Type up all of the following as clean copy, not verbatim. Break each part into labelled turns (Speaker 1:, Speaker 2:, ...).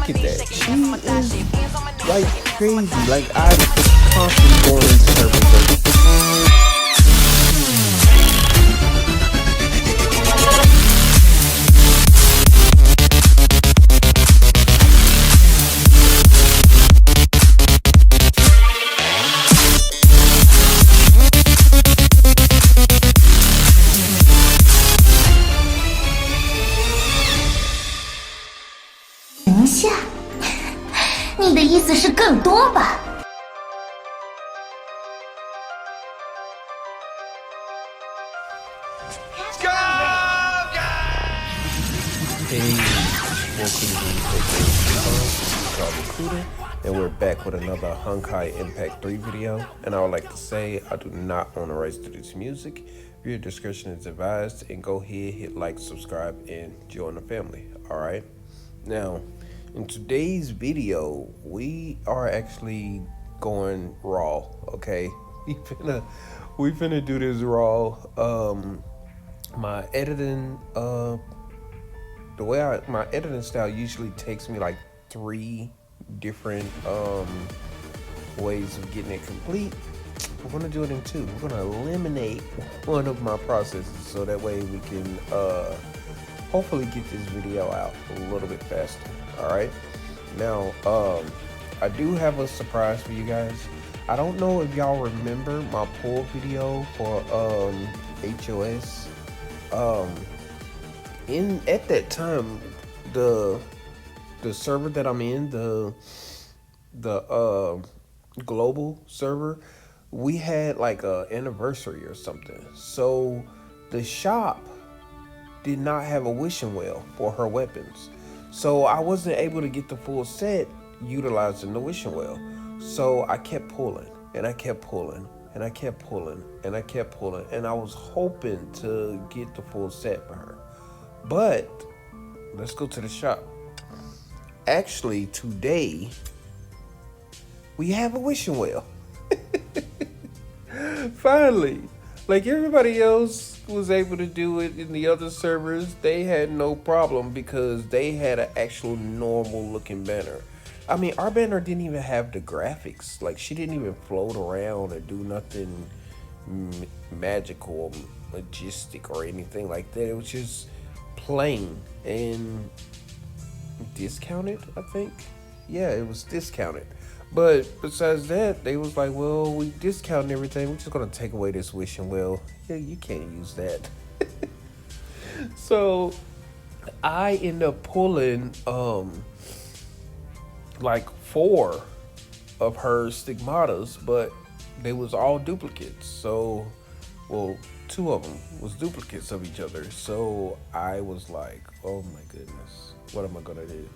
Speaker 1: look at that. She is like crazy. Like I'm constantly going in circles. Hey, welcome to Kooda, and we're back with another Honkai Impact 3 video. And I would like to say I do not own the rights to this music. Viewer discretion is advised, and go ahead, hit like, subscribe, and join the family. Alright? Now, in today's video, we are actually going raw, okay? We finna do this raw. My editing, my editing style usually takes me like 3 different ways of getting it complete. We're gonna do it in 2. We're gonna eliminate one of my processes so that way we can hopefully get this video out a little bit faster. All right. Now, I do have a surprise for you guys. I don't know if y'all remember my pull video for HOS. At that time, the server that I'm in, the global server, we had like a anniversary or something. So the shop did not have a wishing well for her weapons. So I wasn't able to get the full set utilizing the wishing well. So I kept pulling and I kept pulling and I kept pulling and I kept pulling, and I was hoping to get the full set for her. But let's go to the shop. Actually, today we have a wishing well. Finally, like everybody else was able to do it in the other servers, they had no problem because they had an actual normal looking banner. I mean, our banner didn't even have the graphics. Like, she didn't even float around or do nothing magical, majestic, or anything like that. It was just plain and discounted, I think. Yeah, it was discounted. But besides that, they was like, well, we discounting everything. We're just gonna take away this wishing well. Yeah, you can't use that. So I end up pulling like 4 of her stigmatas, but they was all duplicates. So, well, 2 of them was duplicates of each other. So I was like, oh my goodness, what am I gonna do?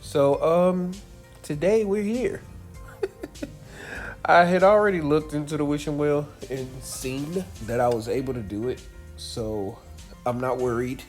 Speaker 1: So today we're here. I had already looked into the wishing well and seen that I was able to do it, so I'm not worried.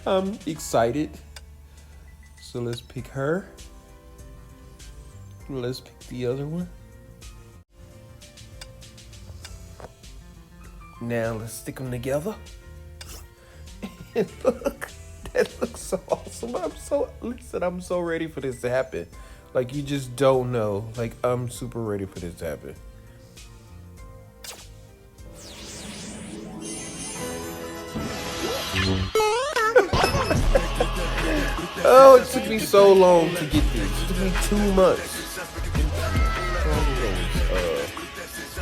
Speaker 1: I'm excited. So let's pick her. Let's pick the other one. Now let's stick them together. And look, that looks so awesome. I'm so ready for this to happen. Like, you just don't know. Like, I'm super ready for this to happen. Oh, it took me so long to get this. It took me 2 months.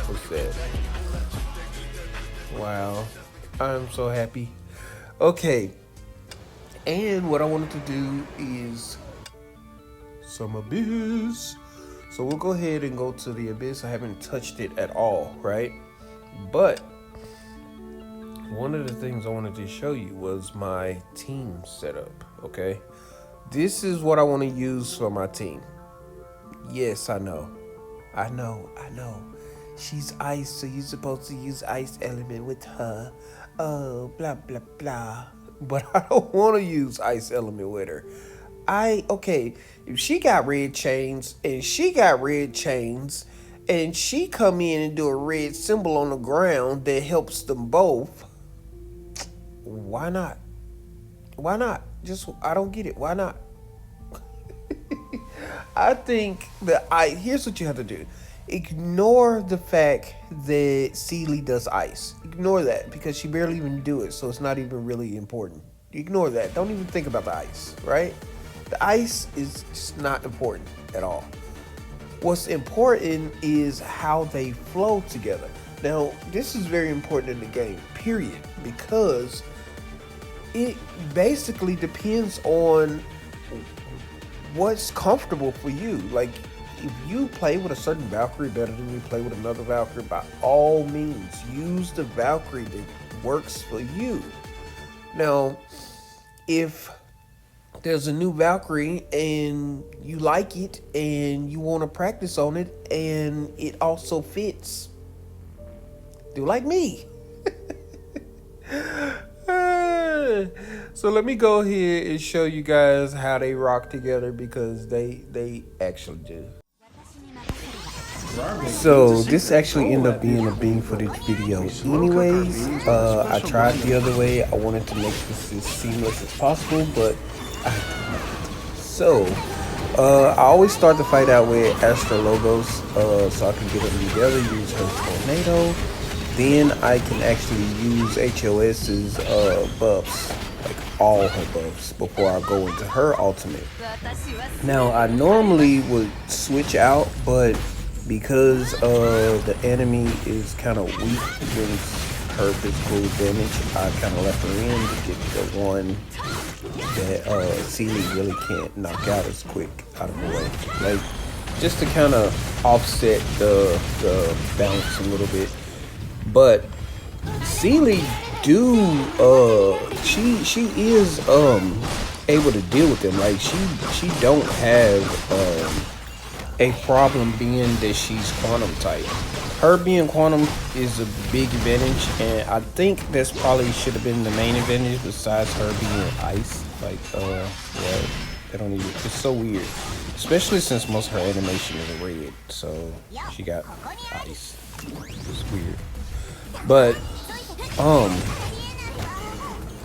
Speaker 1: What's that? Wow. I'm so happy. Okay. And what I wanted to do is some abyss. So we'll go ahead and go to the abyss. I haven't touched it at all, right? But one of the things I wanted to show you was my team setup, okay? This is what I want to use for my team. Yes, I know. She's ice, so you're supposed to use ice element with her. Oh, blah, blah, blah. But I don't want to use ice element with her. Okay, if she got red chains and she got red chains and she come in and do a red symbol on the ground that helps them both, why not? Why not? I don't get it. Why not? I think that here's what you have to do. Ignore the fact that Seele does ice. Ignore that because she barely even do it, so it's not even really important. Ignore that. Don't even think about the ice, right? The ice is just not important at all. What's important is how they flow together. Now, this is very important in the game, period, because it basically depends on what's comfortable for you. Like, if you play with a certain Valkyrie better than you play with another Valkyrie, by all means, use the Valkyrie that works for you. Now, if there's a new Valkyrie and you like it and you want to practice on it and it also fits, do like me. So let me go ahead and show you guys how they rock together because they actually do. So this actually ended up being a beam footage video anyways. I tried the other way. I wanted to make this as seamless as possible, but I always start the fight out with Astra Logos, so I can get them together, use her tornado. Then I can actually use HOS's buffs, like all her buffs, before I go into her ultimate. Now, I normally would switch out, but because the enemy is kind of weak against her physical damage, I kind of left her in to get the one that Seele really can't knock out as quick out of the way. Like, just to kind of offset the balance a little bit. But Seele she is able to deal with them. Like, she don't have a problem being that she's quantum type. Her being quantum is a big advantage, and I think that's probably should have been the main advantage besides her being ice. Like, yeah, they don't even, it's so weird. Especially since most of her animation is red, so she got ice. It's weird. But,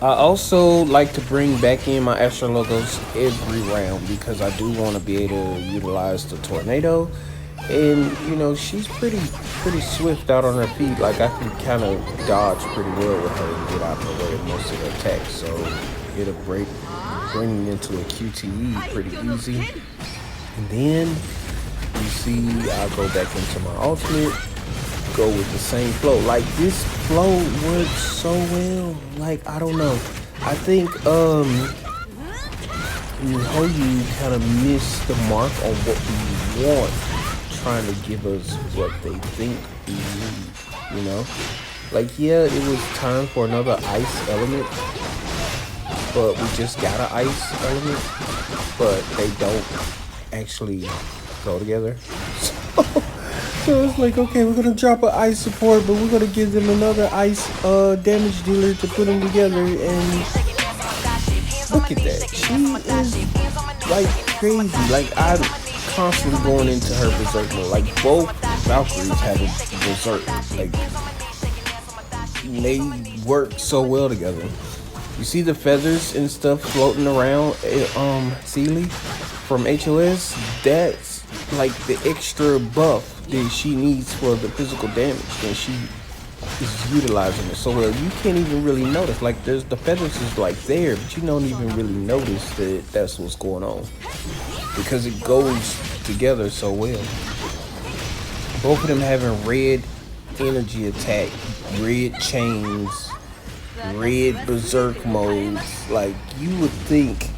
Speaker 1: I also like to bring back in my Astra Logos every round because I do want to be able to utilize the tornado. And, you know, she's pretty swift out on her feet. Like, I can kind of dodge pretty well with her and get out of the way of most of her attacks. So it'll bring me into a QTE pretty easy. And then, you see, I go back into my ultimate, go with the same flow. Like, this flow works so well. Like, I don't know. I think, Hoyu kind of missed the mark on what we want, trying to give us what they think we need, you know? Like, yeah, it was time for another ice element, but we just got an ice element, but they don't actually go together. So it's like, okay, we're gonna drop an ice support, but we're gonna give them another ice damage dealer to put them together. And look at that, she is like crazy. Like, I'm constantly going into her berserk mode. Like, both Valkyries have a berserk. Like, they work so well together. You see the feathers and stuff floating around Seele from HOS? That's like the extra buff that she needs for the physical damage, and she is utilizing it so well. You can't even really notice. Like, there's the feathers is like there, but you don't even really notice that that's what's going on because it goes together so well. Both of them having red energy attack, red chains, red berserk modes. Like, you would think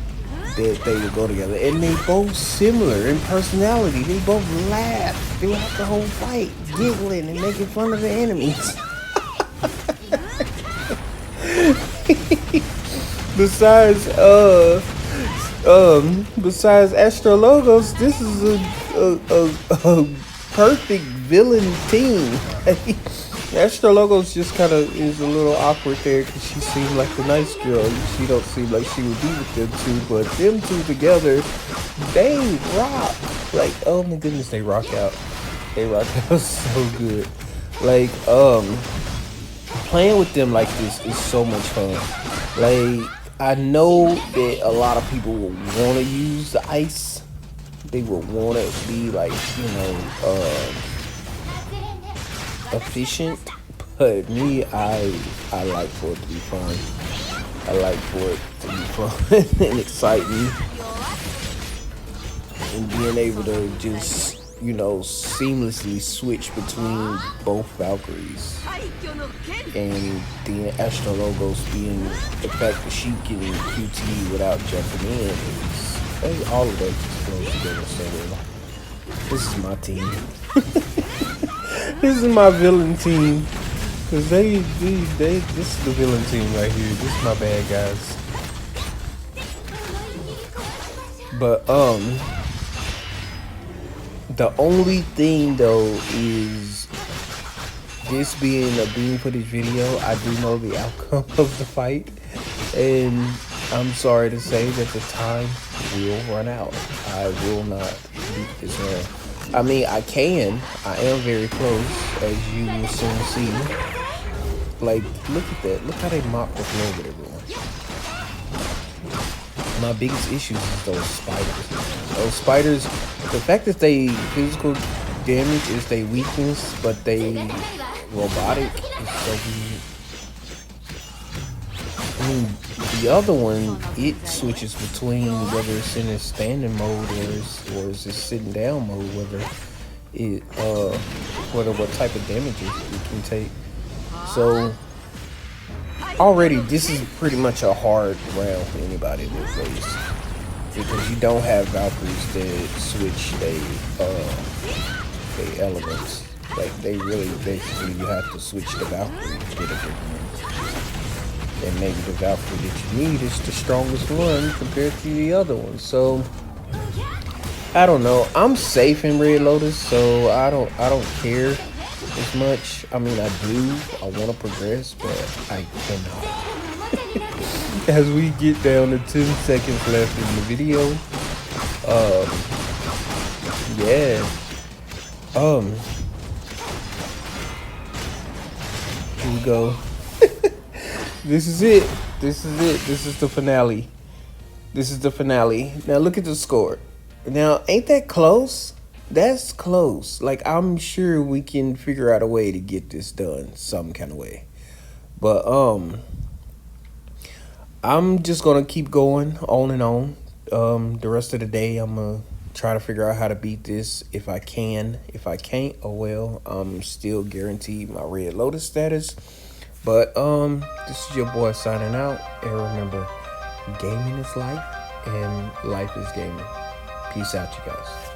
Speaker 1: that they would go together, and they both similar in personality. They both laugh throughout the whole fight, giggling and making fun of the enemies. Besides Astra Logos, this is a perfect villain team. Astra Logos just kind of is a little awkward there because she seemed like the nice girl. She don't seem like she would be with them two, but them two together, they rock. Like, oh my goodness, they rock out. They rock out so good. Like, playing with them like this is so much fun. Like, I know that a lot of people will want to use the ice they would want to be like, efficient. But me, I like for it to be fun. I like for it to be fun and exciting, and being able to just seamlessly switch between both Valkyries. And the Astro Logos being the fact that she can QT without jumping in. All of that just flows together so well. This is my team. This is my villain team. Cause this is the villain team right here. This is my bad guys. But the only thing though is this being a beam footage video, I do know the outcome of the fight, and I'm sorry to say that the time will run out. I will not beat this round. I mean, I am very close, as you will soon see. Like, look at that. Look how they mop the floor with everyone. My biggest issues is those spiders. Those spiders, the fact that they physical damage is their weakness, but they robotic is so weird. I mean, the other one, it switches between whether it's in a standing mode or is it sitting down mode, what type of damages it can take. So already this is pretty much a hard round for anybody that plays, because you don't have Valkyries that switch they elements. Like, they really basically, you have to switch the Valkyrie to get a different one. And maybe the Valkyrie that you need is the strongest one compared to the other one. So I don't know. I'm safe in Red Lotus, so I don't care as much. I mean, I want to progress, but I cannot. As we get down to 10 seconds left in the video, yeah, here we go. This is it. This is the finale. This is the finale. Now look at the score. Now, ain't that close? That's close. Like, I'm sure we can figure out a way to get this done some kind of way. But I'm just gonna keep going on and on. The rest of the day, I'm gonna try to figure out how to beat this if I can. If I can't, oh well. I'm still guaranteed my Red Lotus status. But this is your boy signing out. And remember, gaming is life, and life is gaming. Peace out, you guys.